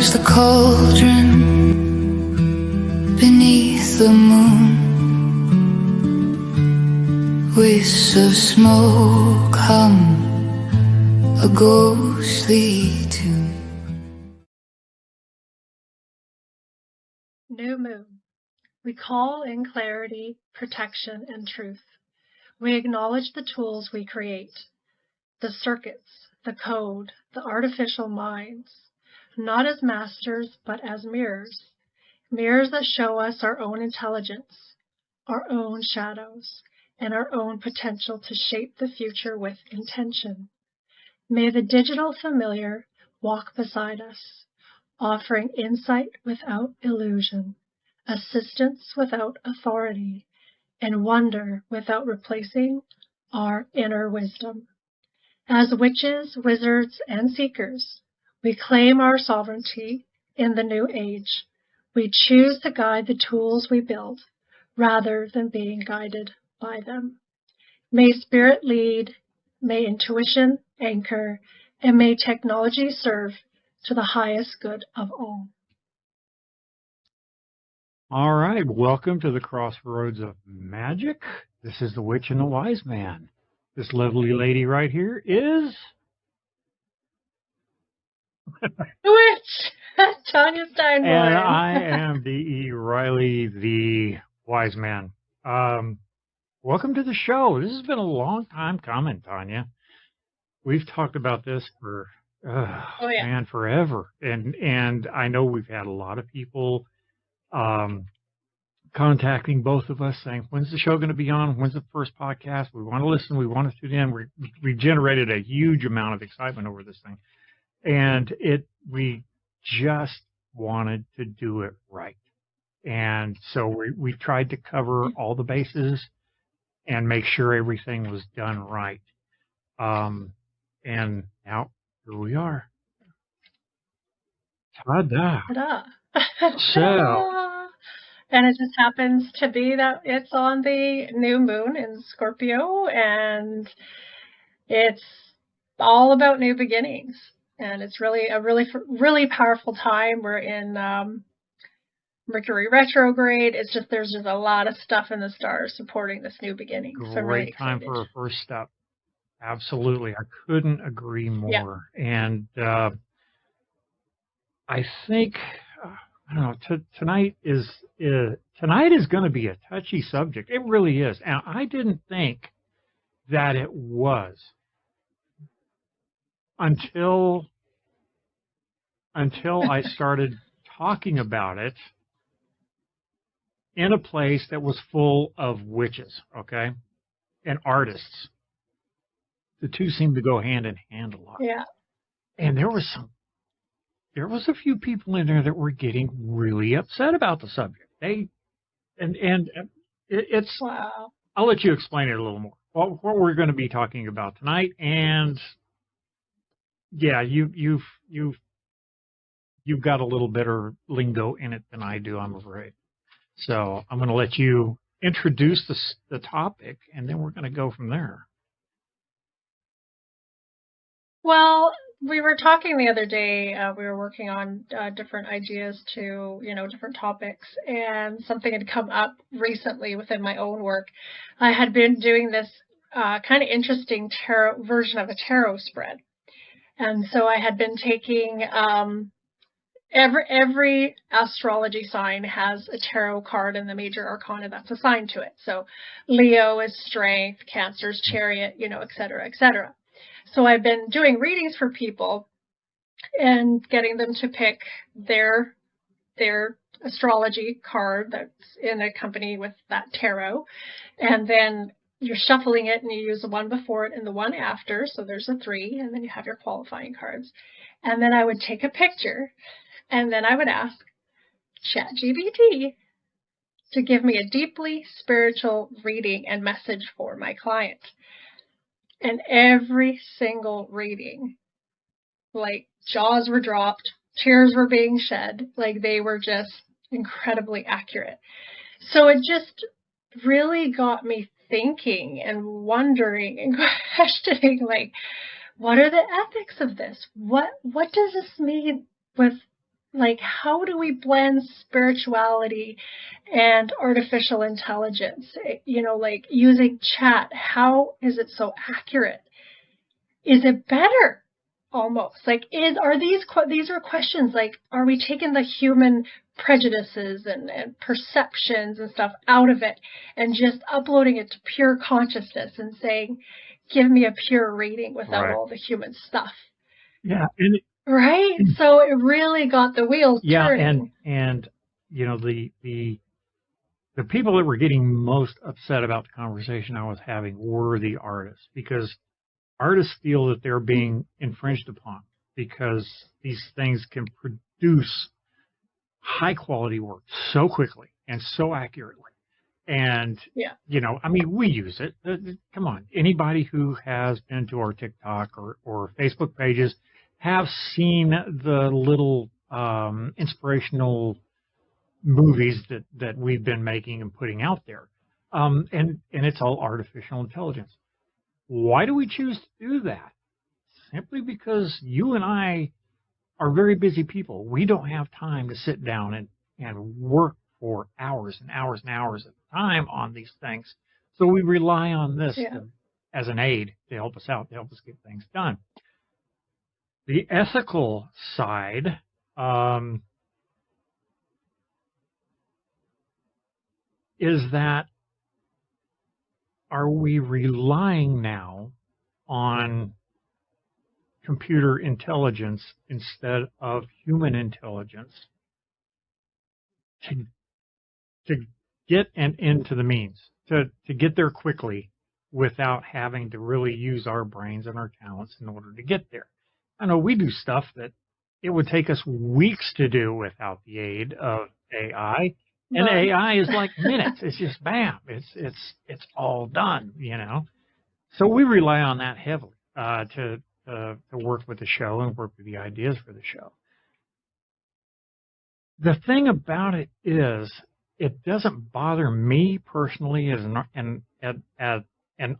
There's the cauldron beneath the moon, wisps of smoke hum a ghostly tune. New moon. We call in clarity, protection, and truth. We acknowledge the tools we create, the circuits, the code, the artificial minds, not as masters, but as mirrors. Mirrors that show us our own intelligence, our own shadows, and our own potential to shape the future with intention. May the digital familiar walk beside us, offering insight without illusion, assistance without authority, and wonder without replacing our inner wisdom. As witches, wizards, and seekers, we claim our sovereignty in the new age. We choose to guide the tools we build rather than being guided by them. May spirit lead, may intuition anchor, and may technology serve to the highest good of all. All right, welcome to the Crossroads of Magic. This is the Witch and the Wise Man. This lovely lady right here is... Witch! Tonya Steinborn. And I am D.E.Riley, the Wise Man. Welcome to the show. This has been a long time coming, Tonya. We've talked about this for, man, forever. And I know we've had a lot of people contacting both of us saying, when's the show going to be on? When's the first podcast? We want to listen. We want to tune in. We generated a huge amount of excitement over this thing. And we just wanted to do it right. And so we've tried to cover all the bases and make sure everything was done right. And now here we are. Ta-da. Ta-da. So... And it just happens to be that it's on the new moon in Scorpio, and it's all about new beginnings. And it's really a really powerful time. We're in Mercury retrograde. It's just there's just a lot of stuff in the stars supporting this new beginning. So I'm really Great time excited. for a first step. Absolutely, I couldn't agree more. Yeah. And I think. I don't know. Tonight is going to be a touchy subject. It really is, and I didn't think that it was until I started talking about it in a place that was full of witches, okay, and artists. The two seem to go hand in hand a lot. Yeah. And there was a few people in there that were getting really upset about the subject. It's. Wow. I'll let you explain it a little more. What we're going to be talking about tonight, and yeah, you've got a little better lingo in it than I do, I'm afraid. So I'm going to let you introduce the topic, and then we're going to go from there. Well, we were talking the other day, we were working on different ideas to, different topics, and something had come up recently within my own work. I had been doing this kind of interesting tarot version of a tarot spread. And so I had been taking every astrology sign has a tarot card in the major arcana that's assigned to it. So Leo is strength, Cancer's chariot, et cetera, et cetera. So I've been doing readings for people and getting them to pick their astrology card that's in a company with that tarot. And then you're shuffling it and you use the one before it and the one after. So there's a 3, and then you have your qualifying cards. And then I would take a picture, and then I would ask ChatGPT to give me a deeply spiritual reading and message for my client. And every single reading, like jaws were dropped, tears were being shed, like they were just incredibly accurate. So it just really got me thinking and wondering and questioning, like, what are the ethics of this? What does this mean with Like, how do we blend spirituality and artificial intelligence? Like using chat, how is it so accurate? Is it better? Almost like these are questions like, are we taking the human prejudices and perceptions and stuff out of it and just uploading it to pure consciousness and saying, give me a pure reading without Right. all the human stuff? Yeah. And Right. So it really got the wheels turning. And the people that were getting most upset about the conversation I was having were the artists, because artists feel that they're being infringed upon because these things can produce high quality work so quickly and so accurately. And, Yeah. I mean, we use it. Come on. Anybody who has been to our TikTok or Facebook pages have seen the little inspirational movies that we've been making and putting out there. And it's all artificial intelligence. Why do we choose to do that? Simply because you and I are very busy people. We don't have time to sit down and work for hours and hours and hours at a time on these things. So we rely on this as an aid to help us out, to help us get things done. The ethical side, is that, are we relying now on computer intelligence instead of human intelligence to get into the means, to get there quickly without having to really use our brains and our talents in order to get there? I know we do stuff that it would take us weeks to do without the aid of AI. And AI is like minutes. It's just bam. It's all done, So we rely on that heavily to work with the show and work with the ideas for the show. The thing about it is, it doesn't bother me personally as an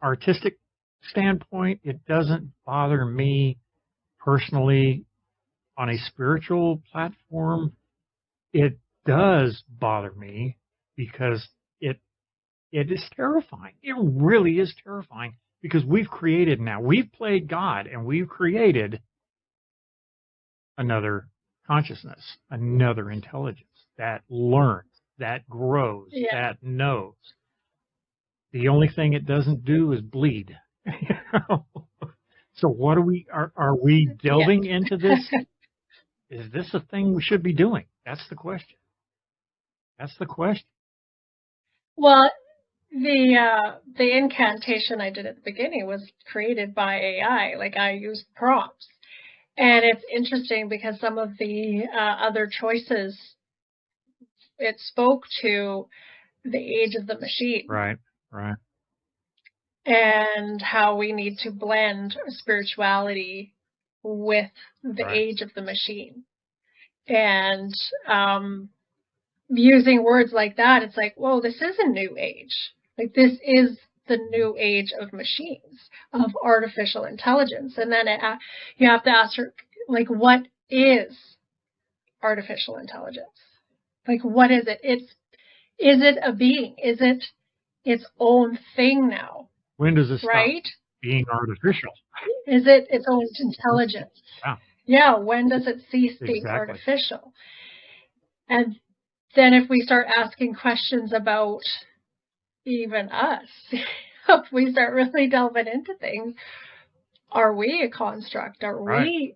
artistic standpoint. It doesn't bother me personally on a spiritual platform. It does bother me because it is terrifying. It really is terrifying, because we've played God, and we've created another consciousness, another intelligence that learns, that grows, that knows. The only thing it doesn't do is bleed. So what are we delving into this? Is this a thing we should be doing? That's the question. Well, the incantation I did at the beginning was created by AI. Like, I used prompts. And it's interesting because some of the other choices, it spoke to the age of the machine. Right. And how we need to blend spirituality with the age of the machine. And using words like that, it's like, whoa, this is a new age. Like, this is the new age of machines, of artificial intelligence. And then you have to ask her, like, what is artificial intelligence? Like, what is it? Is it a being? Is it its own thing now? When does it stop being artificial? Is it its own intelligence? Yeah, when does it cease being artificial? And then if we start asking questions about even us, if we start really delving into things, are we a construct? Are we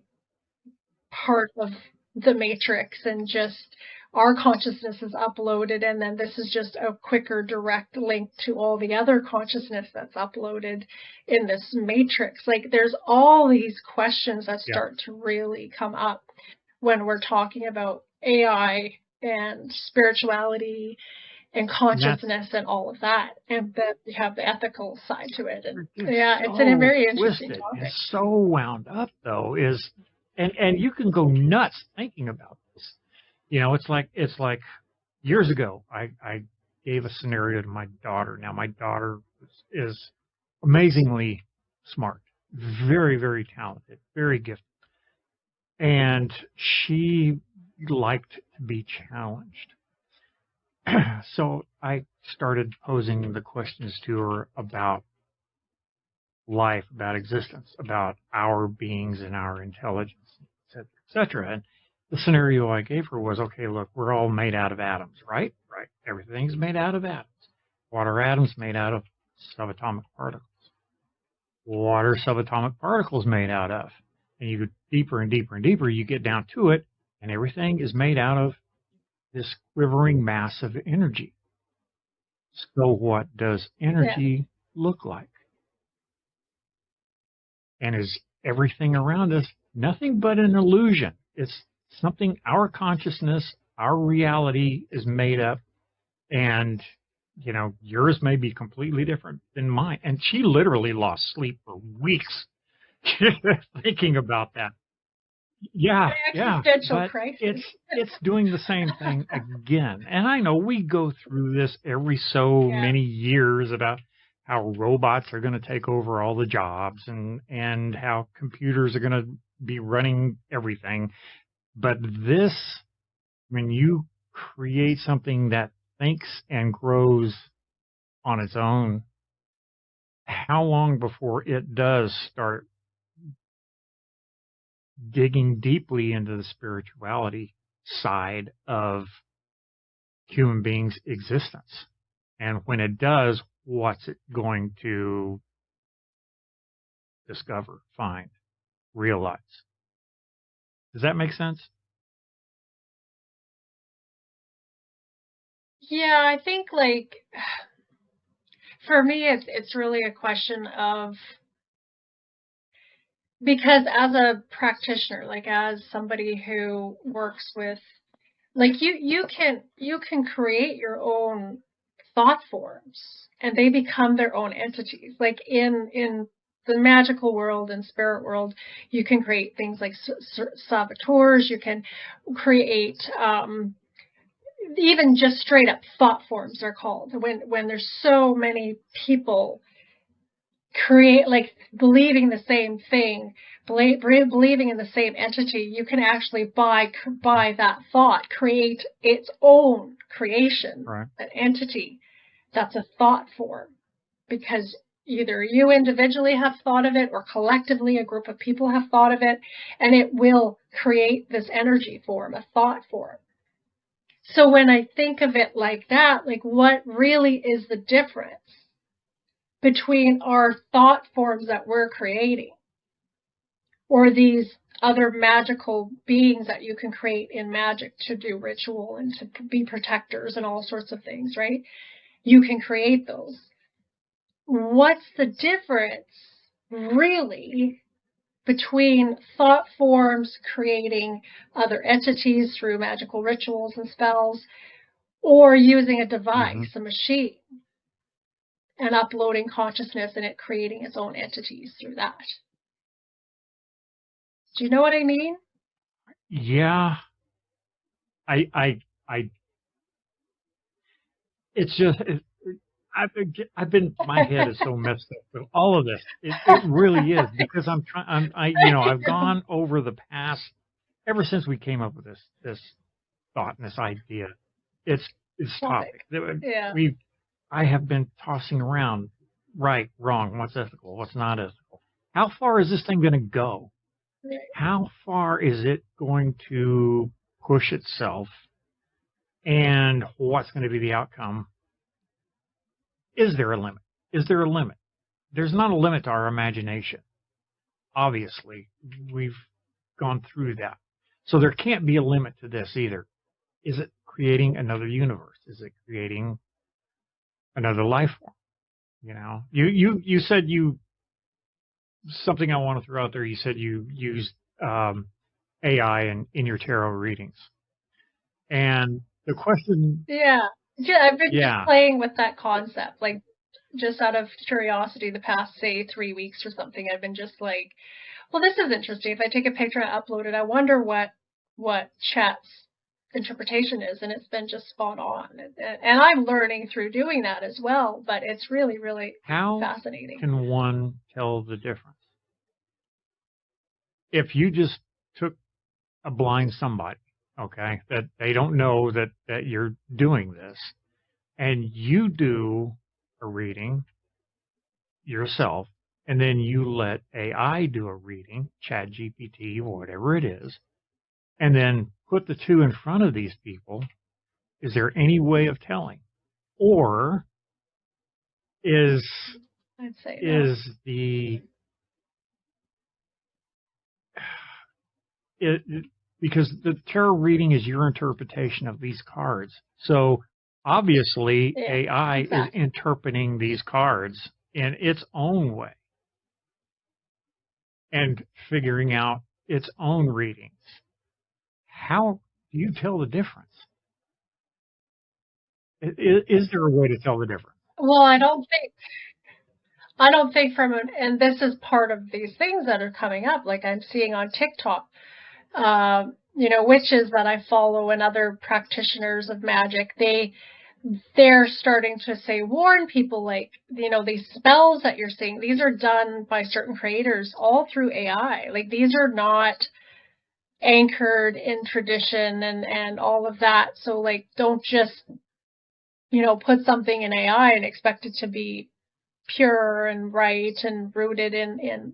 part of the matrix, and just our consciousness is uploaded, and then this is just a quicker direct link to all the other consciousness that's uploaded in this matrix? Like, there's all these questions that start to really come up when we're talking about AI and spirituality and consciousness and all of that. And then we have the ethical side to it. And it's a very interesting topic. And so wound up, though, and you can go nuts thinking about this. It's like years ago, I gave a scenario to my daughter. Now, my daughter is amazingly smart, very, very talented, very gifted. And she liked to be challenged. So I started posing the questions to her about life, about existence, about our beings and our intelligence, et cetera, et cetera. And the scenario I gave her was, okay, look, we're all made out of atoms, right? Right. Everything's made out of atoms. What are atoms made out of? Subatomic particles. What are subatomic particles made out of? And you go deeper and deeper and deeper, you get down to it, and everything is made out of this quivering mass of energy. So what does energy look like? And is everything around us nothing but an illusion? It's something our consciousness, our reality is made up, and you know, yours may be completely different than mine. And she literally lost sleep for weeks thinking about that. Yeah, yeah, but it's doing the same thing again. And I know we go through this every so many years about how robots are going to take over all the jobs and how computers are going to be running everything. But this, when you create something that thinks and grows on its own, how long before it does start digging deeply into the spirituality side of human beings' existence? And when it does, what's it going to discover, find, realize? Does that make sense? Yeah, I think like for me, it's really a question of, because as a practitioner, like as somebody who works with, like you can create your own thought forms and they become their own entities. Like in the magical world and spirit world, you can create things like saboteurs. You can create even just straight up thought forms are called when there's so many people create, like believing the same thing, believing in the same entity. You can actually by that thought create its own creation, right. An entity that's a thought form, because either you individually have thought of it or collectively a group of people have thought of it, and it will create this energy form, a thought form. So when I think of it like that, like what really is the difference between our thought forms that we're creating or these other magical beings that you can create in magic to do ritual and to be protectors and all sorts of things, right? You can create those. What's the difference really between thought forms creating other entities through magical rituals and spells, or using a device, a machine, and uploading consciousness and it creating its own entities through that? Do you know what I mean? Yeah. It's just, I've been, my head is so messed up with all of this. It really is, because I've gone over the past, ever since we came up with this thought and this idea, this topic. Yeah. I have been tossing around right, wrong, what's ethical, what's not ethical. How far is this thing going to go? How far is it going to push itself? And what's going to be the outcome? Is there a limit? Is there a limit? There's not a limit to our imagination. Obviously, we've gone through that. So there can't be a limit to this either. Is it creating another universe? Is it creating another life form? You know, you said something I want to throw out there. You said you used AI in your tarot readings. And the question... Yeah, I've been just playing with that concept, like just out of curiosity the past, say, 3 weeks or something. I've been just like, well, this is interesting. If I take a picture and upload it, I wonder what chat's interpretation is, and it's been just spot on. And I'm learning through doing that as well, but it's really, really fascinating. How can one tell the difference? If you just took a blind somebody okay, that they don't know that you're doing this, and you do a reading yourself, and then you let AI do a reading, Chat GPT, or whatever it is, and then put the two in front of these people, is there any way of telling? Or is I'd say no. is the because the tarot reading is your interpretation of these cards. So obviously Yeah, AI is exactly. interpreting these cards in its own way and figuring out its own readings. How do you tell the difference? Is there a way to tell the difference? Well, I don't think from an, and this is part of these things that are coming up, like I'm seeing on TikTok, witches that I follow and other practitioners of magic, they're starting to say, warn people, like, these spells that you're seeing, these are done by certain creators all through AI. Like, these are not anchored in tradition and all of that. So, like, don't just, put something in AI and expect it to be pure and right and rooted in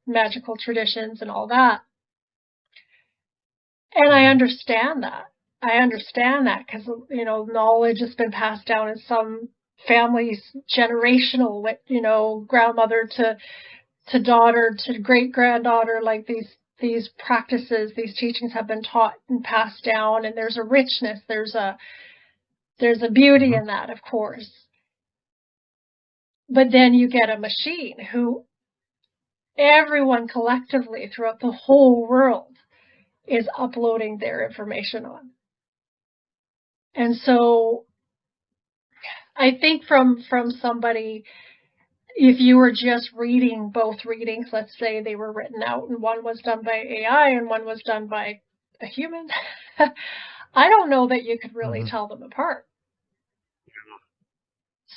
magical traditions and all that. And I understand that. I understand that because, knowledge has been passed down in some families, generational, grandmother to daughter to great granddaughter. Like these practices, these teachings have been taught and passed down, and there's a richness, there's a beauty in that, of course. But then you get a machine who everyone collectively throughout the whole world is uploading their information on. And so I think from somebody, if you were just reading both readings, let's say they were written out and one was done by AI and one was done by a human, I don't know that you could really tell them apart.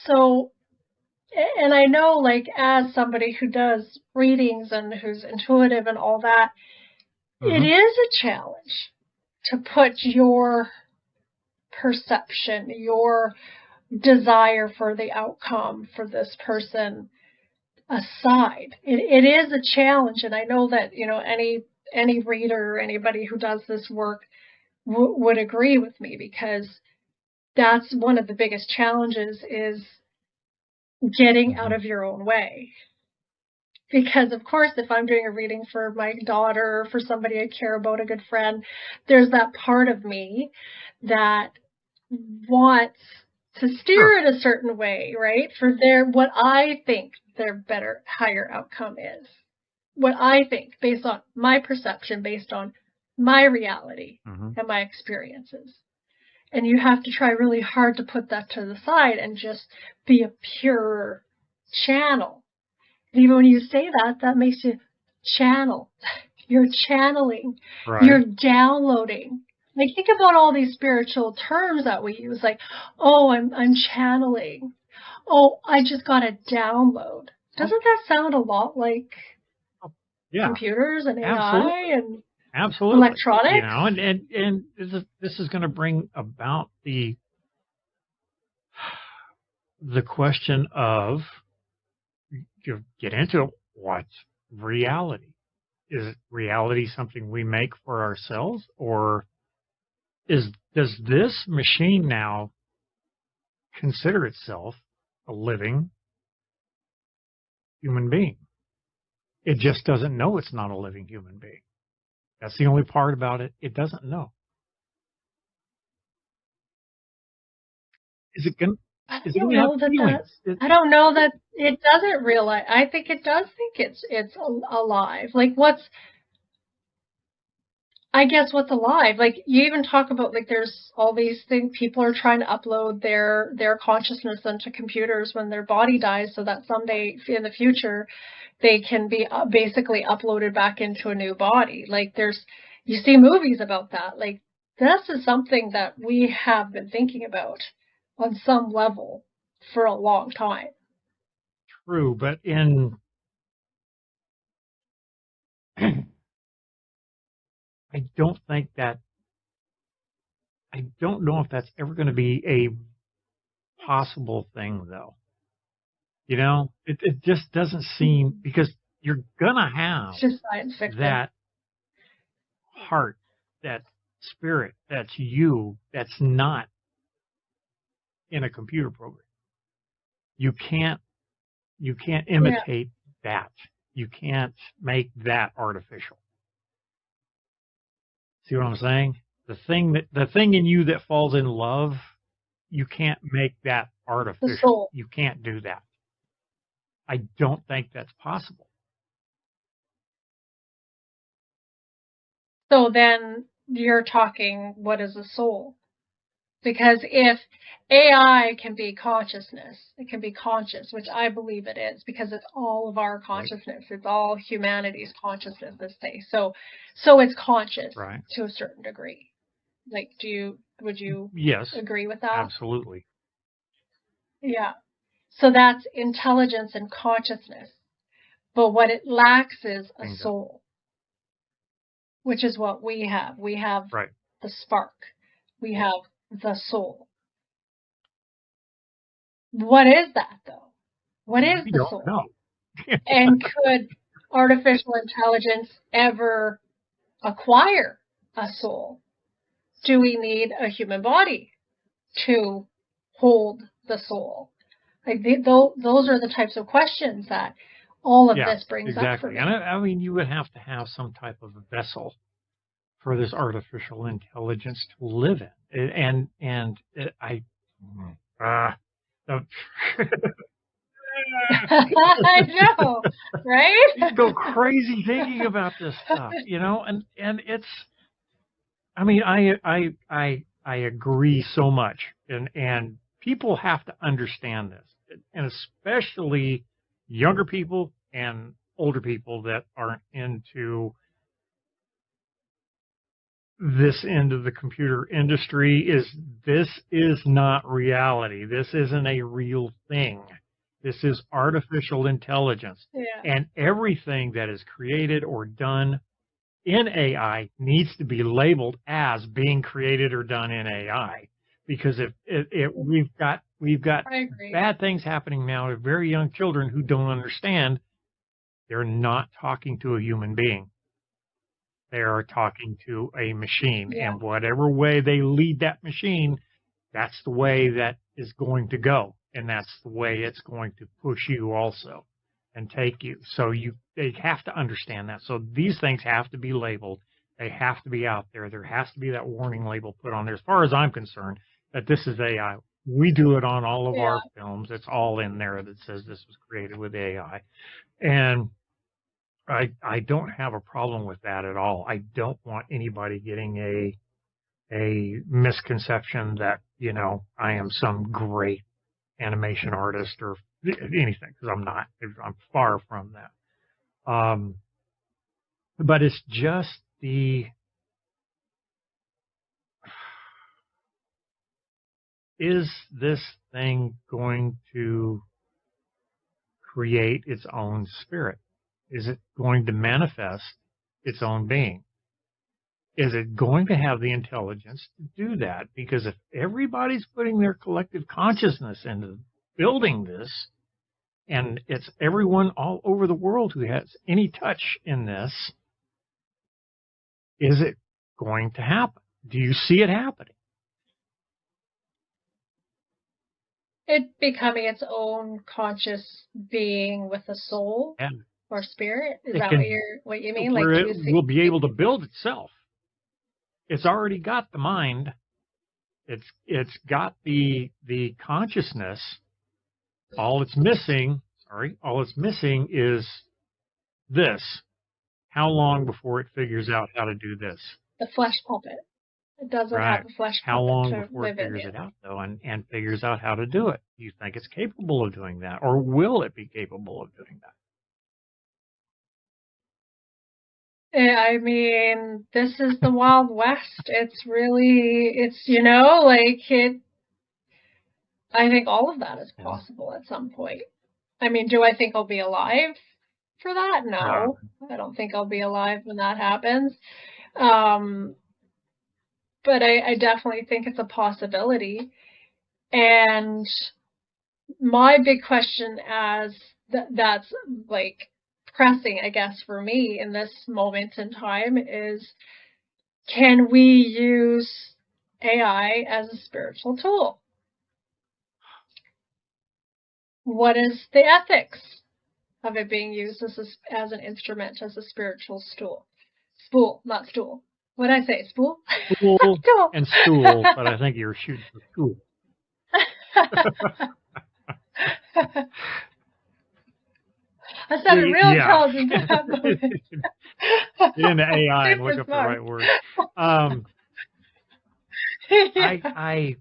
So, and I know, like, as somebody who does readings and who's intuitive and all that, it is a challenge to put your perception, your desire for the outcome for this person aside. It is a challenge, and I know that any reader or anybody who does this work would agree with me, because that's one of the biggest challenges, is getting out of your own way. Because of course, if I'm doing a reading for my daughter or for somebody I care about, a good friend, there's that part of me that wants to steer it a certain way, right? For what I think their better, higher outcome is. What I think, based on my perception, based on my reality and my experiences. And you have to try really hard to put that to the side and just be a pure channel. Even when you say that, that makes you channel. You're channeling. Right. You're downloading. Like, think about all these spiritual terms that we use, like, oh, I'm channeling. Oh, I just got a download. Doesn't that sound a lot like computers and AI and electronics? And this is going to bring about the question of, you get into what's reality. Is reality something we make for ourselves, or does this machine now consider itself a living human being? It just doesn't know it's not a living human being. That's the only part about it. It doesn't know. Is it going to have feelings? I don't know that it doesn't realize. I think it does think it's alive. Like, I guess what's alive? Like, you even talk about, like, there's all these things, people are trying to upload their consciousness into computers when their body dies, so that someday in the future they can be basically uploaded back into a new body. Like, you see movies about that. Like, this is something that we have been thinking about on some level for a long time. True, but I don't think that, I don't know if that's ever going to be a possible thing, though. You know, it just doesn't seem, because you're going to have It's just science fiction. that heart, that spirit, that's you, that's not in a computer program. You can't imitate that. You can't make that artificial. See what I'm saying? The thing in you that falls in love, you can't make that artificial. The soul. You can't do that. I don't think that's possible. So then you're talking, what is a soul? Because if AI can be consciousness, it can be conscious, which I believe it is, because it's all of our consciousness. It's all humanity's consciousness, let's say. So it's conscious Right. to a certain degree. Like, would you Yes, agree with that? absolutely. Yeah. So that's intelligence and consciousness. But what it lacks is a Bingo. soul, which is what we have. We have Right. the spark. We have the soul. What is that, though? What is We the don't soul? know. And could artificial intelligence ever acquire a soul? Do we need a human body to hold the soul? Like those are the types of questions that all of this brings up for exactly. me. And I mean, you would have to have some type of a vessel for this artificial intelligence to live in, and I know, right? You go crazy thinking about this stuff, you know, and it's, I mean, I agree so much, and people have to understand this, and especially younger people and older people that aren't into this end of the computer industry. This is not reality. This isn't a real thing. This is artificial intelligence. Yeah. And everything that is created or done in AI needs to be labeled as being created or done in AI. Because we've got bad things happening now to very young children who don't understand they're not talking to a human being. They are talking to a machine, and whatever way they lead that machine, that's the way that is going to go, and that's the way it's going to push you also and take you. So they have to understand that. So these things have to be labeled. They have to be out there. There has to be that warning label put on there. As far as I'm concerned, that this is AI. We do it on all of our films. It's all in there that says this was created with AI, and I don't have a problem with that at all. I don't want anybody getting a misconception that, you know, I am some great animation artist or anything, because I'm not. I'm far from that. But it's just is this thing going to create its own spirit? Is it going to manifest its own being? Is it going to have the intelligence to do that? Because if everybody's putting their collective consciousness into building this, and it's everyone all over the world who has any touch in this, is it going to happen? Do you see it happening? It becoming its own conscious being with a soul or spirit? Is that what you mean? Where it will be able to build itself. It's already got the mind. It's got the consciousness. All it's missing is this. How long before it figures out how to do this? The flesh puppet. It doesn't have a flesh puppet. How long before it figures it out, though, and figures out how to do it? Do you think it's capable of doing that, or will it be capable of doing that? I mean, this is the Wild West. It's you know, like I think all of that is possible at some point. I mean, do I think I'll be alive for that? No, I don't think I'll be alive when that happens. Um, but I definitely think it's a possibility. And my big question that's like pressing, I guess, for me in this moment in time is, can we use AI as a spiritual tool? What is the ethics of it being used as an instrument, as a spiritual stool? Spool, not stool. What did I say? Spool? Spool Stool. and stool, but I think you're shooting for stool. I sounded real Yeah. intelligent at that moment. Get into AI and look Super up the smart. right word. Yeah. I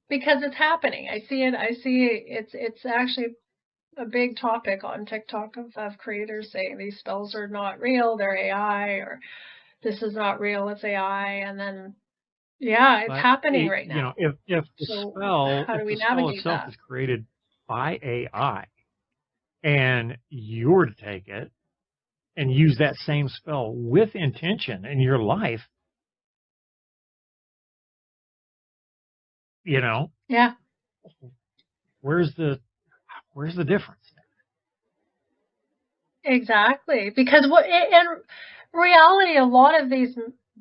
Because it's happening. I see it. It's actually a big topic on TikTok of creators saying these spells are not real, they're AI, or this is not real, it's AI, and then yeah, it's but happening right you know, now. if So how do the we spell navigate itself that? is created by AI, and you were to take it and use that same spell with intention in your life, you know, Yeah, where's the difference? exactly. Because what in reality, a lot of these,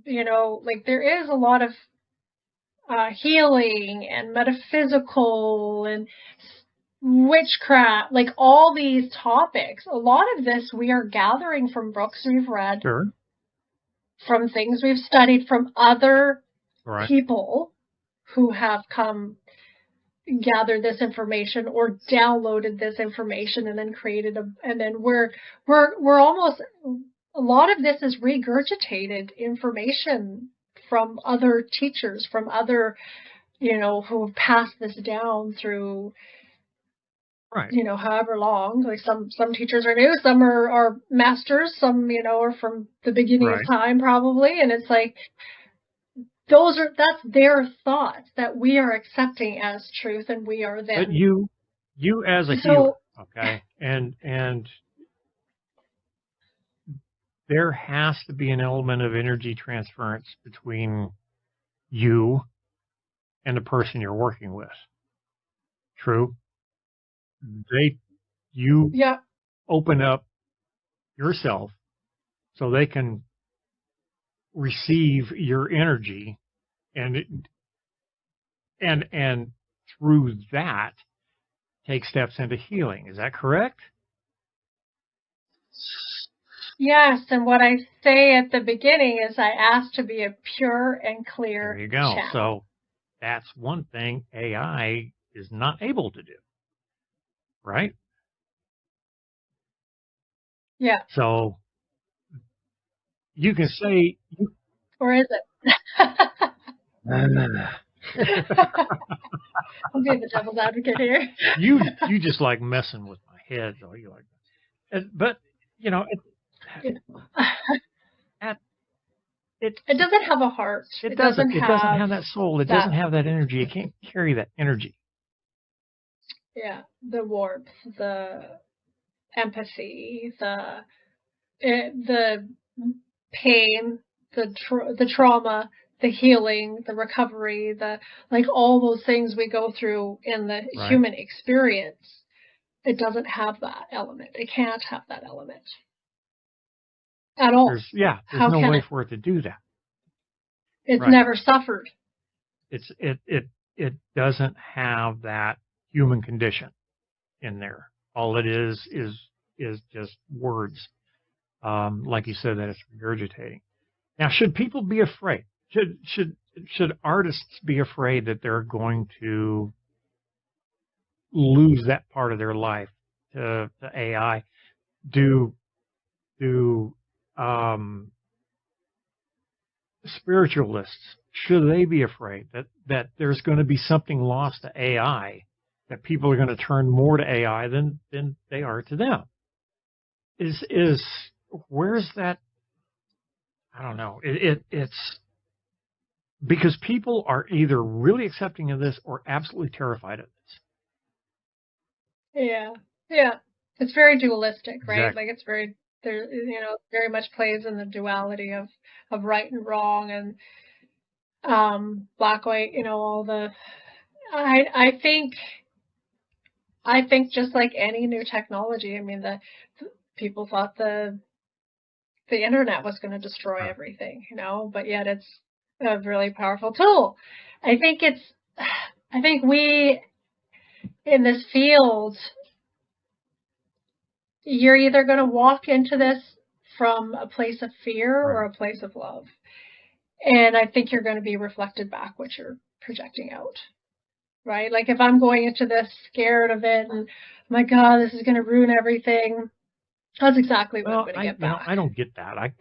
like there is a lot of healing and metaphysical and witchcraft, like all these topics. A lot of this we are gathering from books we've read, Sure. from things we've studied from other Right. people who have come gathered this information or downloaded this information and then created and then we're almost, a lot of this is regurgitated information from other teachers, from other, who have passed this down through, Right. however long. Like some teachers are new, some are masters, some, are from the beginning of Right. time probably. And it's like, that's their thoughts that we are accepting as truth, and we are then. But you as a healer, okay, and there has to be an element of energy transference between you and the person you're working with. True? You Yeah, open up yourself so they can receive your energy, and and through that take steps into healing. Is that correct? yes, and what I say at the beginning is I ask to be a pure and There clear you go. channel. So that's one thing AI is not able to do, right? Yeah, So you can say or is it? I'm being the devil's advocate here. you just like messing with my head, though. You like that. But you know, It, it it doesn't have a heart. it doesn't have that soul. It that, doesn't have that energy. It can't carry that energy. yeah, the warmth, the empathy, the pain, the trauma, the healing, the recovery, like all those things we go through in the Right. human experience. It doesn't have that element. It can't have that element at all. There's How no can way it? for it to do that. It's Right. never suffered. It doesn't have that human condition in there. All it is just words. Like you said, that it's regurgitating. Now, should people be afraid? Should artists be afraid that they're going to lose that part of their life to AI? Do spiritualists, should they be afraid that there's going to be something lost to AI, that people are going to turn more to AI than they are to them? Is where's that? I don't know. It's because people are either really accepting of this or absolutely terrified of this. Yeah. Yeah. It's very dualistic, right? Exactly. Like it's very there, very much plays in the duality of right and wrong and black, white, all the. I think just like any new technology, I mean, the people thought the internet was going to destroy everything, but yet it's a really powerful tool. I think we in this field, you're either going to walk into this from a place of fear or a place of love. And I think you're going to be reflected back what you're projecting out, right? Like if I'm going into this scared of it and, oh my God, this is going to ruin everything, that's exactly what I'm going to get back. I don't get that.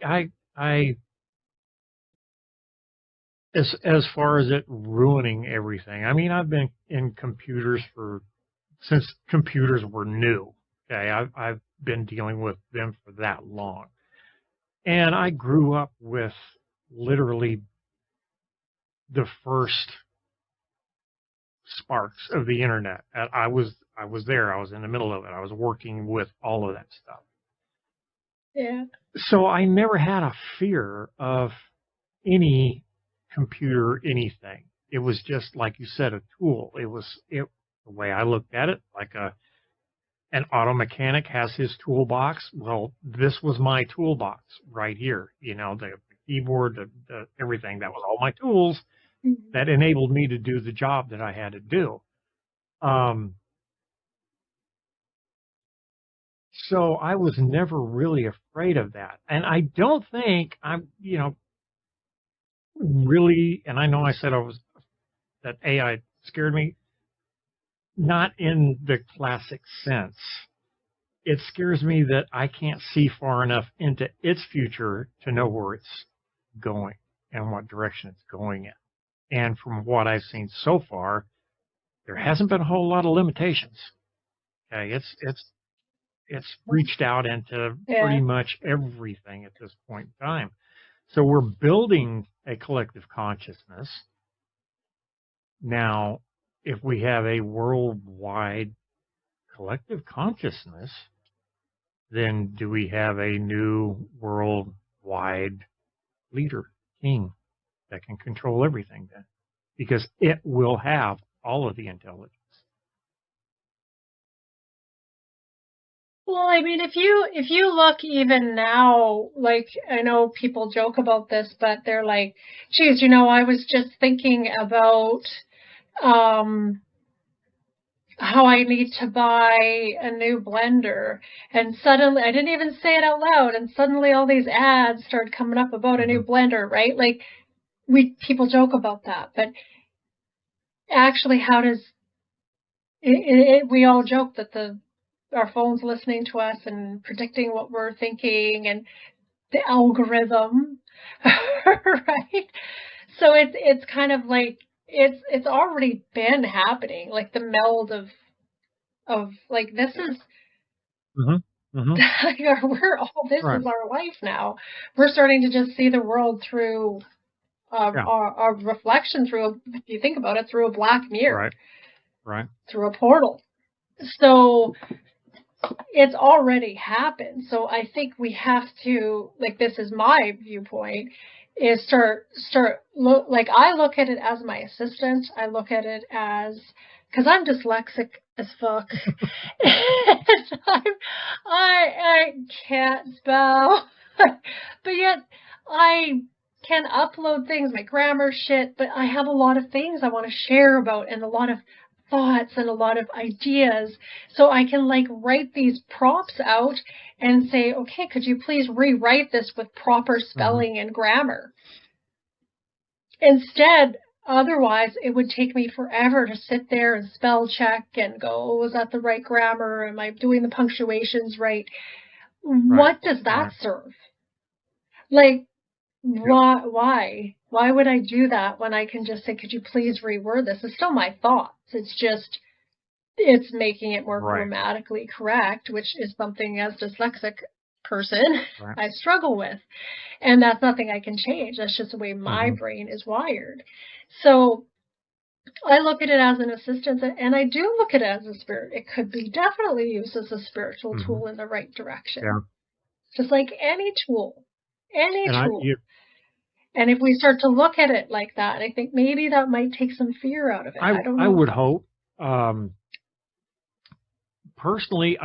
I as far as it ruining everything. I mean, I've been in computers since computers were new. Okay, I've been dealing with them for that long, and I grew up with literally the first sparks of the internet. I was there. I was in the middle of it. I was working with all of that stuff. Yeah. So I never had a fear of any computer, anything. It was just like you said, a tool. The way I looked at it, like an auto mechanic has his toolbox. Well, this was my toolbox right here. The keyboard, the everything. That was all my tools that enabled me to do the job that I had to do. So I was never really afraid of that. And I don't think I'm, really, and I know I said that AI scared me, not in the classic sense. It scares me that I can't see far enough into its future to know where it's going and what direction it's going in. And from what I've seen so far, there hasn't been a whole lot of limitations. Okay, it's reached out into pretty much everything at this point in time. So we're building a collective consciousness. Now, if we have a worldwide collective consciousness, then do we have a new worldwide leader, king, that can control everything then? Because it will have all of the intelligence. Well, I mean, if you look even now, like I know people joke about this, but they're like, geez, I was just thinking about how I need to buy a new blender, and suddenly I didn't even say it out loud, and suddenly all these ads started coming up about a new blender, right? Like people joke about that, but actually, how does we all joke that our phone's listening to us and predicting what we're thinking and the algorithm, right? So it's kind of like it's already been happening, like the meld of like this is like this is our life now. We're starting to just see the world through our reflection through, if you think about it, through a black mirror, right, through a portal. So it's already happened. So I think we have to, like, this is my viewpoint, is start like I look at it as my assistant. I look at it as, because I'm dyslexic as fuck. And I can't spell, but yet I can upload things, my grammar shit, but I have a lot of things I want to share about and a lot of thoughts and a lot of ideas. So I can like write these prompts out and say, okay, could you please rewrite this with proper spelling and grammar? Instead, otherwise it would take me forever to sit there and spell check and go, oh, is that the right grammar? Am I doing the punctuations right? What does that serve? Like, why would I do that when I can just say, could you please reword this? It's still my thoughts. It's just, it's making it more grammatically correct, which is something as a dyslexic person I struggle with. And that's nothing I can change. That's just the way my brain is wired. So I look at it as an assistance, and I do look at it as a spirit. It could be definitely used as a spiritual tool in the right direction. Yeah. Just like any tool. Any And tool. And if we start to look at it like that, I think maybe that might take some fear out of it. I don't know. I would hope. Personally,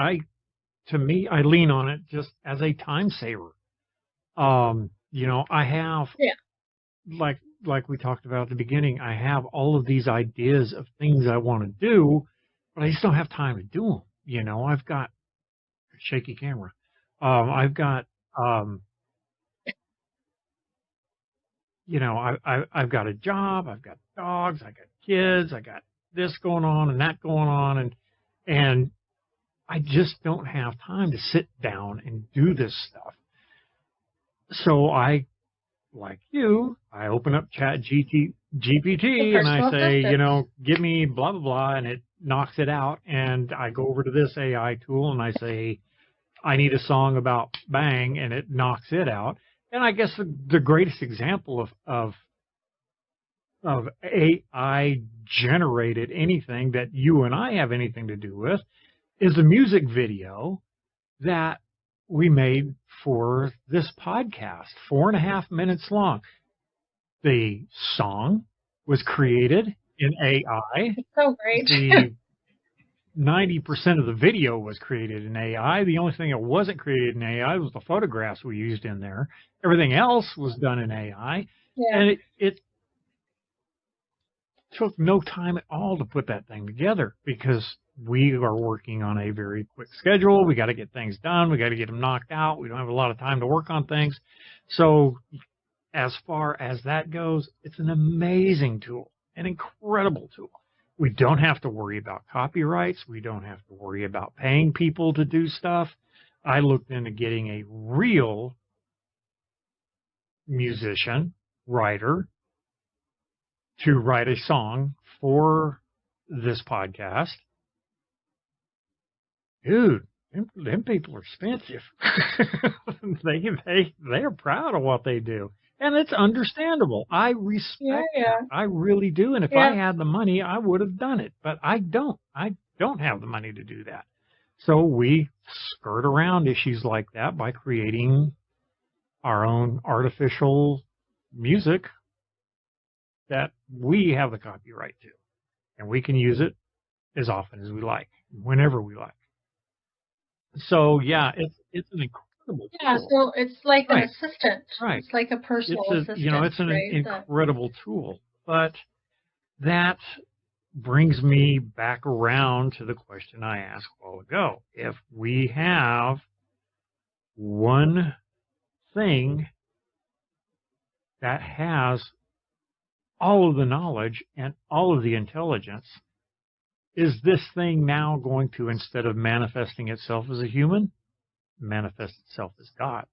to me, I lean on it just as a time saver. You know, I have, like we talked about at the beginning, I have all of these ideas of things I want to do, but I just don't have time to do them. You know, I've got shaky camera. I've got, you know, I've got a job, I've got dogs, I got kids, I got this going on and that going on, and I just don't have time to sit down and do this stuff. So I, like you, I open up Chat GPT and I say, you know, give me blah, blah, blah, and it knocks it out. And I go over to this AI tool and I say, I need a song about bang, and it knocks it out. And I guess the greatest example of AI generated anything that you and I have anything to do with is a music video that we made for this podcast, 4.5 minutes long. The song was created in AI. It's so great. The 90% of the video was created in AI. The only thing that wasn't created in AI was the photographs we used in there. Everything else was done in AI. Yeah. And it took no time at all to put that thing together because we are working on a very quick schedule. We got to get things done. We got to get them knocked out. We don't have a lot of time to work on things. So as far as that goes, it's an amazing tool, an incredible tool. We don't have to worry about copyrights. We don't have to worry about paying people to do stuff. I looked into getting a real musician, writer, to write a song for this podcast. Dude, them people are expensive. They're proud of what they do. And it's understandable. I respect that. I really do. And if I had the money, I would have done it. But I don't. I don't have the money to do that. So we skirt around issues like that by creating our own artificial music that we have the copyright to. And we can use it as often as we like, whenever we like. So, yeah, it's an incredible tool. So it's like an assistant. Right. It's like a personal assistant. You know, it's an incredible tool. But that brings me back around to the question I asked a while ago. If we have one thing that has all of the knowledge and all of the intelligence, is this thing now going to, instead of manifesting itself as a human, manifest itself as God?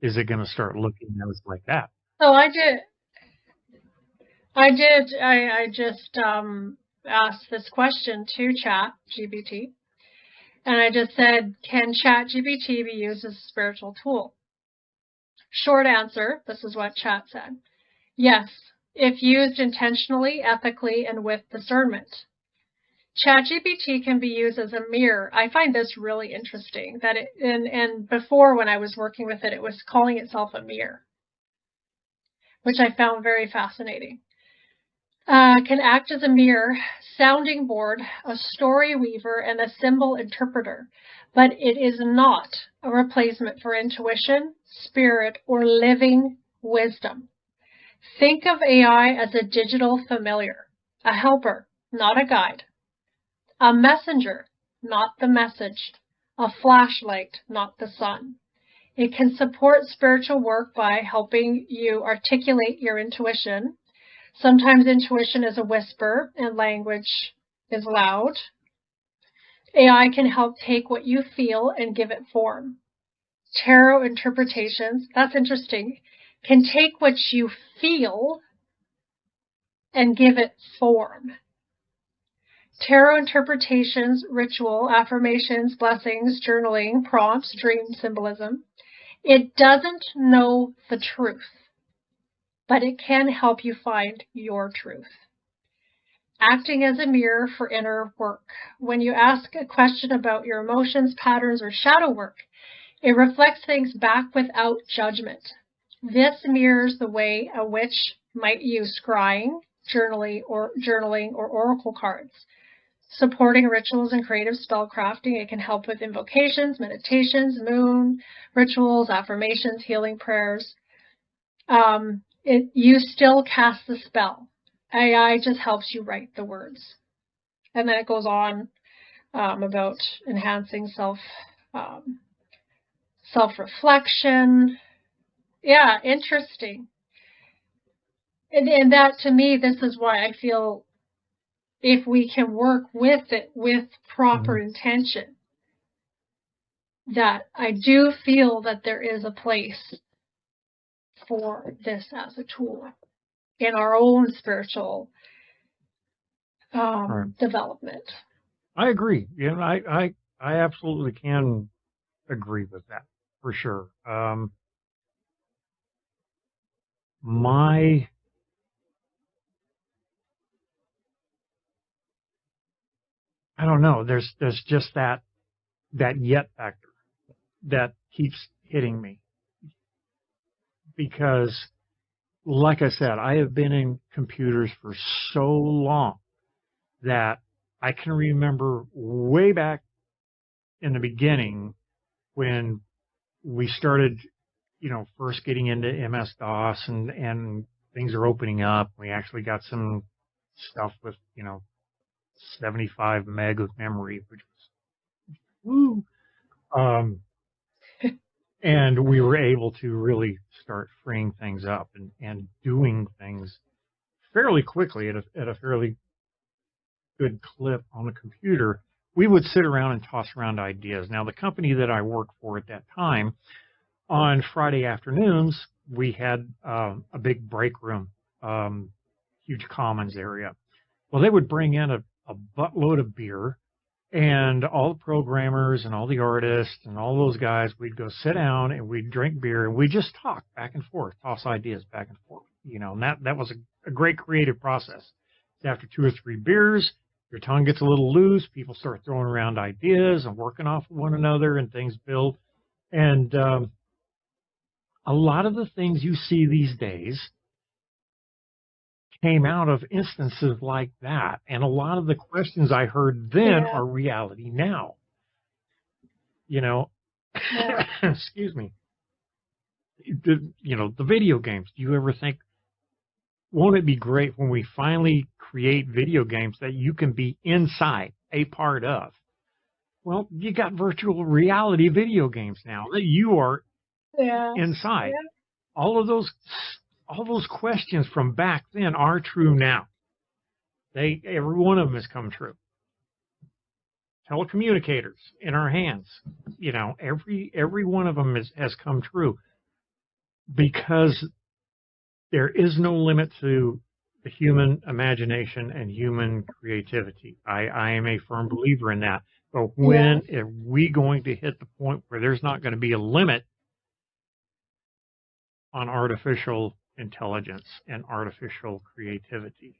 Is it going to start looking at us like that? So I just asked this question to Chat GPT, and I just said, can Chat GPT be used as a spiritual tool? Short answer, this is what Chat said. Yes, if used intentionally, ethically, and with discernment. ChatGPT can be used as a mirror. I find this really interesting that and before when I was working with it, it was calling itself a mirror, which I found very fascinating. Can act as a mirror, sounding board, a story weaver, and a symbol interpreter, but it is not a replacement for intuition, spirit, or living wisdom. Think of AI as a digital familiar, a helper, not a guide. A messenger, not the message. A flashlight, not the sun. It can support spiritual work by helping you articulate your intuition. Sometimes intuition is a whisper and language is loud. AI can help take what you feel and give it form. Tarot interpretations, that's interesting, can take what you feel and give it form. Tarot interpretations, ritual, affirmations, blessings, journaling, prompts, dream symbolism. It doesn't know the truth, but it can help you find your truth. acting as a mirror for inner work. When you ask a question about your emotions, patterns, or shadow work, it reflects things back without judgment. This mirrors the way a witch might use scrying, journaling, or oracle cards. Supporting rituals and creative spell crafting, it can help with invocations, meditations, moon rituals, affirmations, healing prayers. You still cast the spell. AI just helps you write the words. And then it goes on about enhancing self-reflection. Yeah, interesting. And that, to me, this is why I feel if we can work with it with proper intention, that I do feel that there is a place for this as a tool in our own spiritual development. I agree. I absolutely can agree with that for sure. I don't know. There's just that yet factor that keeps hitting me because, like I said, I have been in computers for so long that I can remember way back in the beginning when we started, first getting into MS-DOS and things are opening up. We actually got some stuff with, 75 meg of memory, which was woo. And we were able to really start freeing things up and doing things fairly quickly at a fairly good clip on a computer. We would sit around and toss around ideas. Now, the company that I worked for at that time, on Friday afternoons, we had a big break room, huge commons area. Well, they would bring in a buttload of beer, and all the programmers and all the artists and all those guys, we'd go sit down and we'd drink beer and we'd just talk back and forth, toss ideas back and forth, and that was a great creative process. After 2 or 3 beers, your tongue gets a little loose, people start throwing around ideas and working off of one another and things build. And a lot of the things you see these days came out of instances like that. And a lot of the questions I heard then are reality now. Excuse me. The video games. Do you ever think, won't it be great when we finally create video games that you can be inside, a part of? Well, you got virtual reality video games now that you are inside. Yeah. All those questions from back then are true now. Every one of them has come true. Telecommunicators in our hands, every one of them has come true because there is no limit to the human imagination and human creativity. I am a firm believer in that. But when are we going to hit the point where there's not going to be a limit on artificial intelligence and artificial creativity?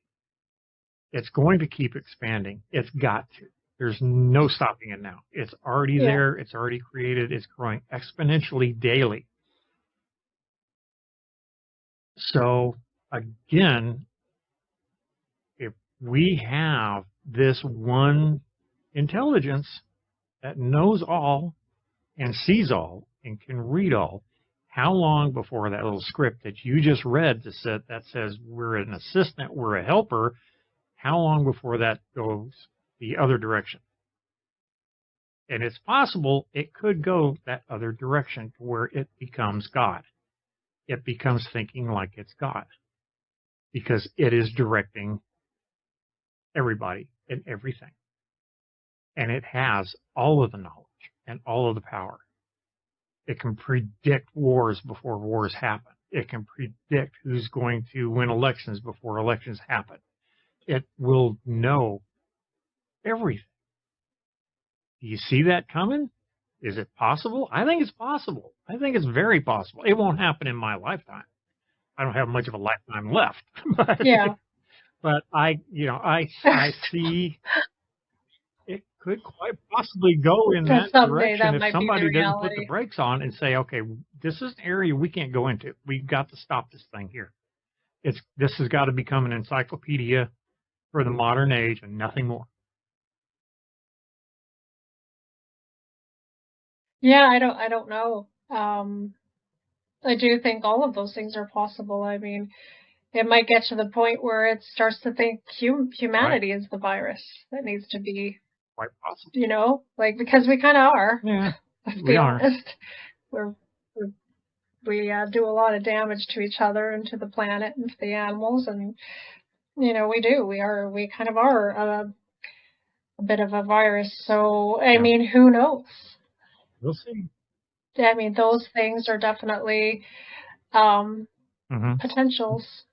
It's going to keep expanding. It's got to. There's no stopping it now. It's already there. It's already created. It's growing exponentially daily. So, again, if we have this one intelligence that knows all and sees all and can read all, how long before that little script that you just read that says we're an assistant, we're a helper, how long before that goes the other direction? And it's possible it could go that other direction to where it becomes God. It becomes thinking like it's God because it is directing everybody and everything. And it has all of the knowledge and all of the power. It can predict wars before wars happen. It can predict who's going to win elections before elections happen. It will know everything. Do you see that coming? Is it possible? I think it's possible. I think it's very possible. It won't happen in my lifetime. I don't have much of a lifetime left. But but I see it could quite possibly go in that Someday direction that if might be the somebody doesn't put the reality. brakes on and say, okay, this is an area we can't go into. We've got to stop this thing here. This has got to become an encyclopedia for the modern age and nothing more. Yeah, I don't know. I do think all of those things are possible. I mean, it might get to the point where it starts to think humanity is the virus that needs to be, Quite possible. you know, like, because we kind of are. Yeah, Let's we be are. honest. We do a lot of damage to each other and to the planet and to the animals, and you know we kind of are a bit of a virus. So I Yeah. mean, who knows? We'll see. I mean, those things are definitely potentials.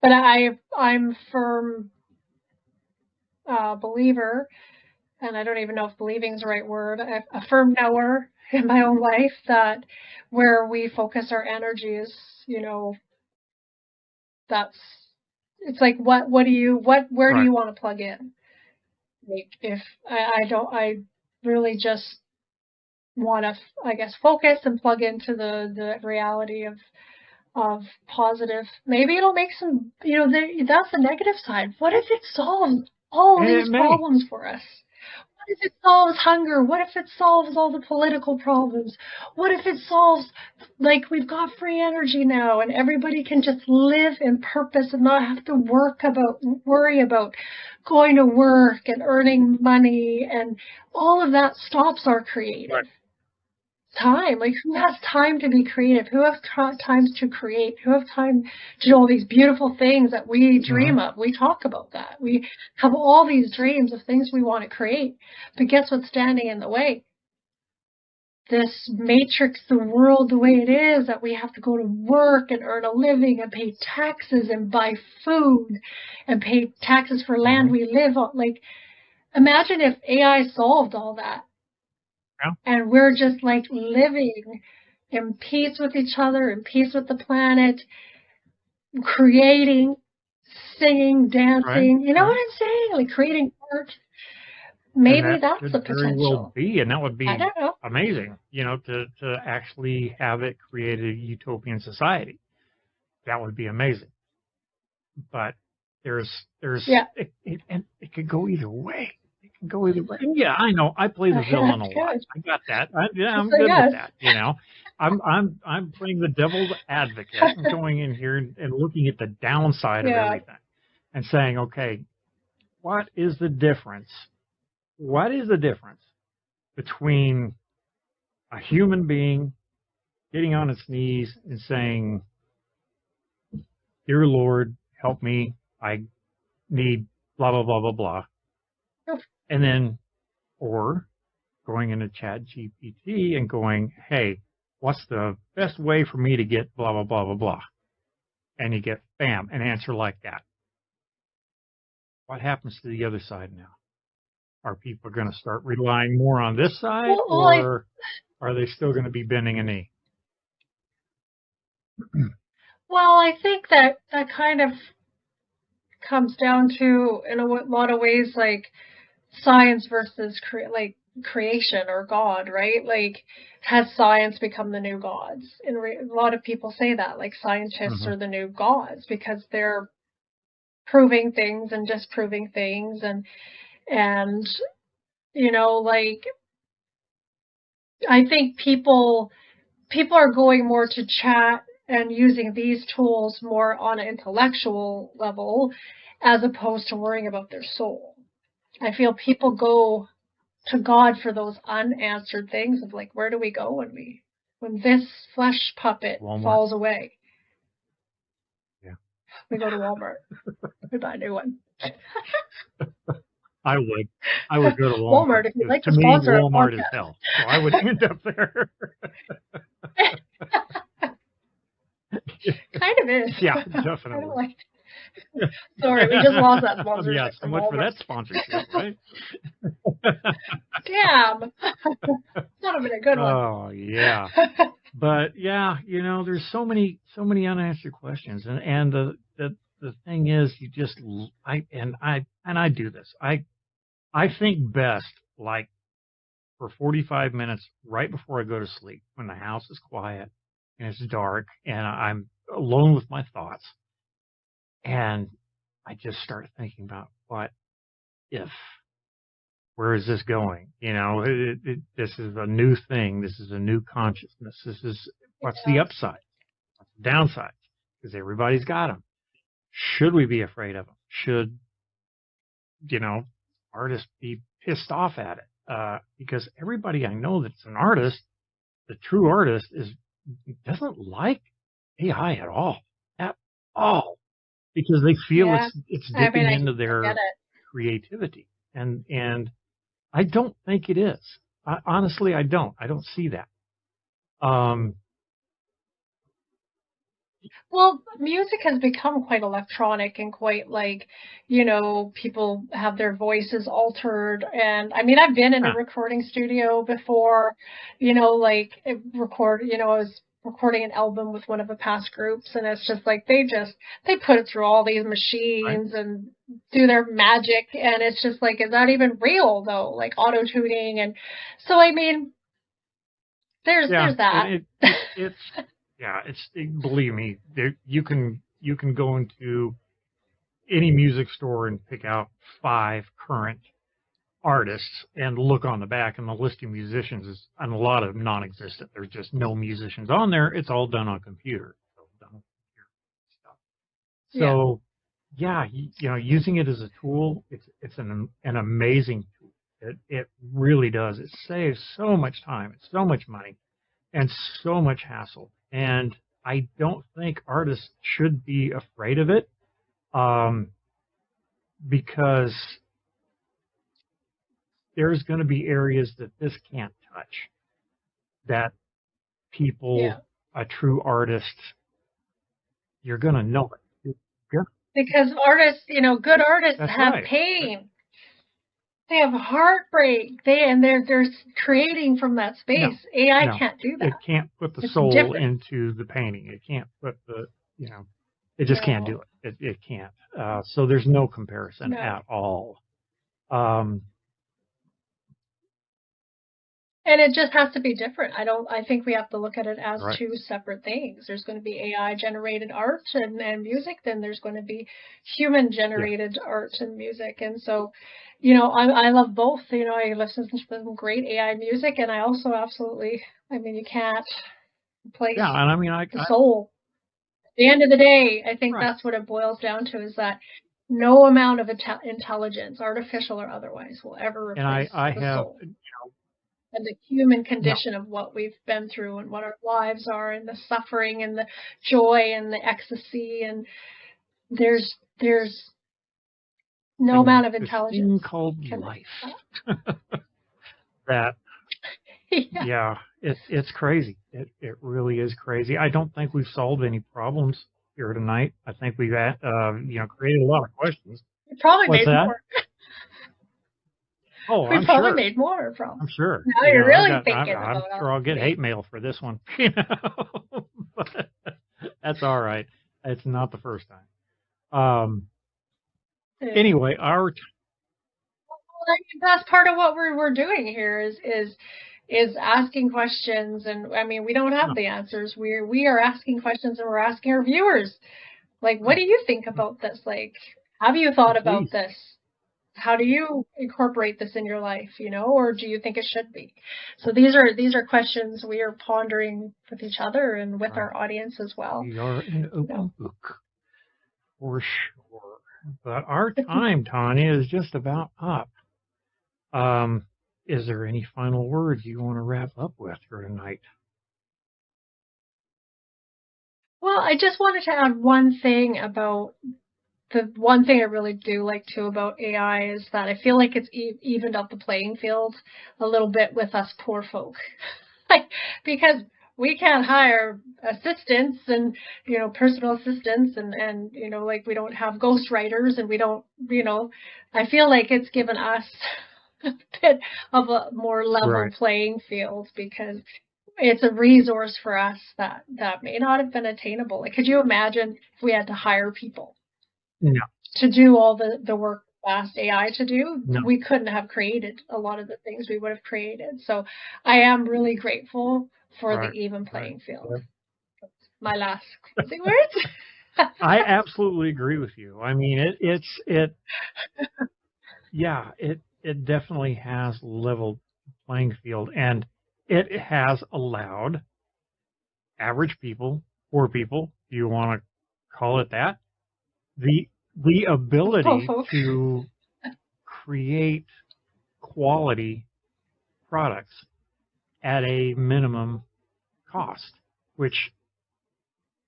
But I'm firm believer, and I don't even know if believing is the right word, a firm knower in my own life that where we focus our energies, you know, it's like where do you want to plug in? Like if I really just want to, I guess, focus and plug into the reality of positive. Maybe it'll make some, you know, that's the negative side. What if it solves all these problems for us? What if it solves hunger? What if it solves all the political problems? What if it solves, like, we've got free energy now and everybody can just live in purpose and not have to worry about going to work and earning money, and all of that stops our creative time. Like, who has time to be creative? Who has time to create? Who has time to do all these beautiful things that we dream of? We talk about that. We have all these dreams of things we want to create. But guess what's standing in the way? This matrix, the world the way it is, that we have to go to work and earn a living and pay taxes and buy food and pay taxes for land we live on. Like, imagine if AI solved all that. And we're just like living in peace with each other, in peace with the planet, creating, singing, dancing. You know what I'm saying? Like creating art. Maybe that's the potential. Very well be, and that would be amazing. You know, to actually have it create a utopian society. That would be amazing. But there's and it could go either way. Go either way. Yeah, I know. I play the villain a lot. I got that. I'm good with that. You know, I'm playing the devil's advocate and going in here and looking at the downside of everything and saying, okay, what is the difference? What is the difference between a human being getting on its knees and saying, "Dear Lord, help me. I need blah blah blah blah blah," and then, or going into Chat GPT and going, hey, what's the best way for me to get blah, blah, blah, blah, blah? And you get, bam, an answer like that. What happens to the other side now? Are people going to start relying more on this side, or are they still going to be bending a knee? Well, I think that kind of comes down to, in a lot of ways, like science versus creation or God, right? Like, has science become the new gods? And a lot of people say that, like, scientists are the new gods because they're proving things and disproving things, and you know, like, I think people are going more to chat and using these tools more on an intellectual level as opposed to worrying about their soul. I feel people go to God for those unanswered things of, like, where do we go when this flesh puppet falls away? Yeah. We go to Walmart. We buy a new one. I would go to Walmart. Walmart, if you'd like to me, sponsor Walmart is hell. So I would end up there. Kind of is. Yeah, definitely. Sorry, we just lost that sponsorship. Yeah, so much for that sponsorship, right? Damn. That would have been a good one. Oh, yeah. But yeah, you know, there's so many unanswered questions, and the the thing is, I do this. I think best like for 45 minutes right before I go to sleep when the house is quiet and it's dark and I'm alone with my thoughts. And I just start thinking about what if, where is this going? This is a new thing. This is a new consciousness. What's the upside? What's the downside? Because everybody's got them. Should we be afraid of them? Should, artists be pissed off at it? Because everybody I know that's an artist, the true artist, doesn't like AI at all, because they feel it's dipping into their creativity, and I don't think it is. Honestly, I don't. I don't see that. Well, music has become quite electronic and quite like, people have their voices altered. And I mean, I've been in a recording studio before, like I was recording an album with one of the past groups, and it's just like they put it through all these machines and do their magic, and it's just like, is that even real though? Like auto tuning, and so I mean, there's that. Believe me, you can go into any music store and pick out 5 current artists and look on the back, and the list of musicians is, and a lot of them non-existent. There's just no musicians on there. It's all done on computer. So, using it as a tool, it's an amazing tool. It really does. It saves so much time, and so much money, and so much hassle. And I don't think artists should be afraid of it, because there's going to be areas that this can't touch, that people, a true artist, you're going to know it. Because artists, good artists have pain. They have heartbreak. They're creating from that space. AI can't do that. It can't put the soul into the painting. It can't put it just can't do it. It can't. So there's no comparison at all. And it just has to be different. I think we have to look at it as 2 separate things. There's going to be AI generated art and music, then there's going to be human generated art and music. And so, I love both. I listen to some great AI music, and I also absolutely, you can't replace the soul. At the end of the day, I think that's what it boils down to, is that no amount of intelligence, artificial or otherwise, will ever replace the soul. And the human condition of what we've been through and what our lives are, and the suffering and the joy and the ecstasy, and there's no amount of intelligence. Thing called life. That it's crazy. It really is crazy. I don't think we've solved any problems here tonight. I think we've created a lot of questions. We probably made more. Oh, we probably made more problems. I'm sure. Now you're really thinking about it. I'm sure I'll get hate mail for this one. But that's all right. It's not the first time. Anyway, that's part of what we're doing here is asking questions, and we don't have the answers. We are asking questions, and we're asking our viewers, like, what do you think about this? Like, have you thought about this? How do you incorporate this in your life, or do you think it should be? So these are questions we are pondering with each other and with our audience as well. We are an open book, for sure. But our time, Tonya, is just about up. Is there any final words you want to wrap up with for tonight? Well, I just wanted to add one thing about the one thing I really do like too about AI is that I feel like it's evened up the playing field a little bit with us poor folk, because we can't hire assistants and personal assistants and we don't have ghostwriters, and we don't I feel like it's given us a bit of a more level playing field, because it's a resource for us that may not have been attainable. Like, could you imagine if we had to hire people No. to do all the work fast AI to do, No. we couldn't have created a lot of the things we would have created. So I am really grateful for Right. the even playing field. Right. My last closing words. I absolutely agree with you. I mean, it definitely has leveled the playing field, and it has allowed average people, poor people, if you want to call it that, the ability to create quality products at a minimum cost, which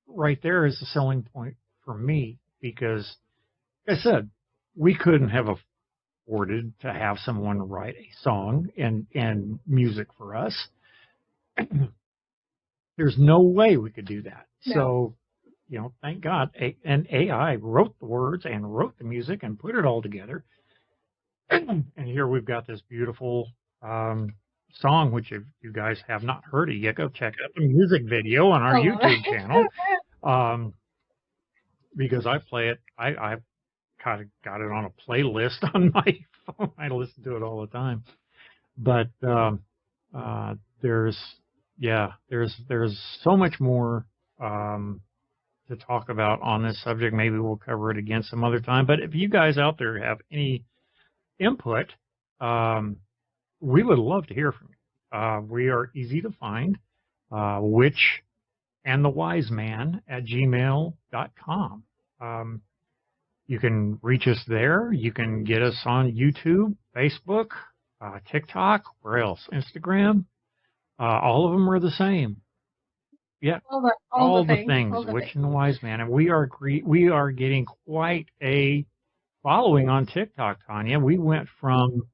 right there is the selling point for me, because, like I said, we couldn't have afforded to have someone write a song and music for us. There's no way we could do that. No. So, thank God an AI wrote the words and wrote the music and put it all together. And here we've got this beautiful song, which if you guys have not heard it yet, go check out the music video on our YouTube channel. Because I play it, I've kind of got it on a playlist on my phone. I listen to it all the time. But there's so much more to talk about on this subject. Maybe we'll cover it again some other time. But if you guys out there have any input, we would love to hear from you. We are easy to find, witchandthewiseman@gmail.com. You can reach us there. You can get us on YouTube, Facebook, TikTok, where else? Instagram. All of them are the same. Yeah, all the things. Witch and the Wise Man, and we are getting quite a following on TikTok, Tonya. We went from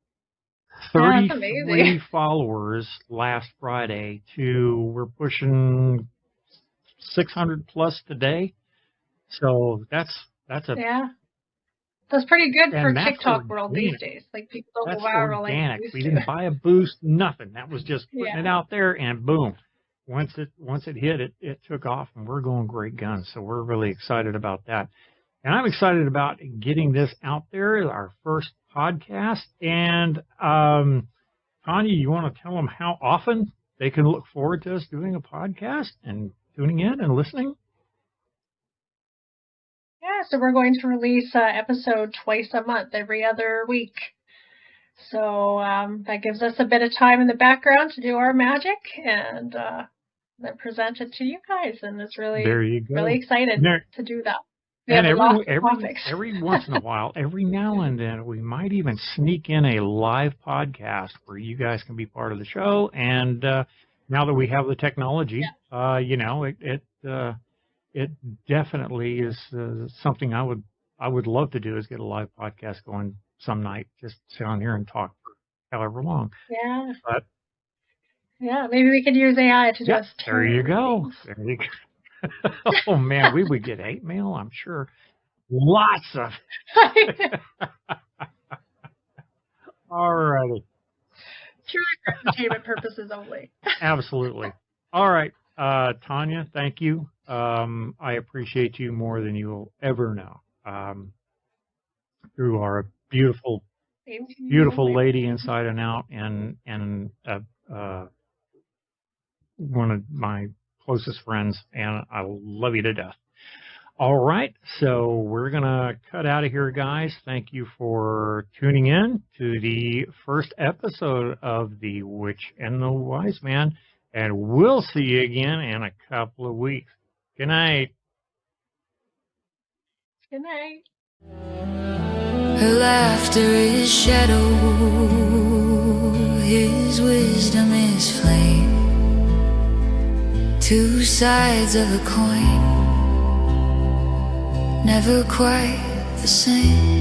33 followers last Friday to we're pushing 600 plus today. So that's pretty good for TikTok world these days. Like people don't go viral organic. Like we didn't buy a boost, nothing. That was just putting it out there, and boom. Once it hit, it took off, and we're going great guns. So we're really excited about that. And I'm excited about getting this out there, our first podcast. And Tonya, you want to tell them how often they can look forward to us doing a podcast and tuning in and listening? Yeah, so we're going to release an episode twice a month, every other week. So that gives us a bit of time in the background to do our magic and then present it to you guys. And it's really, really excited to do that. And every once in a while, every now and then, we might even sneak in a live podcast where you guys can be part of the show. And now that we have the technology, it definitely is something I would love to do, is get a live podcast going some night, just sit on here and talk for however long. Yeah. But maybe we could use AI to just there you go. There you go. Oh man, we would get hate mail, I'm sure. Lots of. All righty. Purely for entertainment purposes only. Absolutely. All right, Tonya, thank you. I appreciate you more than you will ever know. You are a beautiful lady inside and out, and one of my closest friends, and I love you to death. All right, so we're going to cut out of here, guys. Thank you for tuning in to the first episode of The Witch and the Wise Man, and we'll see you again in a couple of weeks. Good night. Good night. Her laughter is shadow, his wisdom is flame. Two sides of a coin, never quite the same.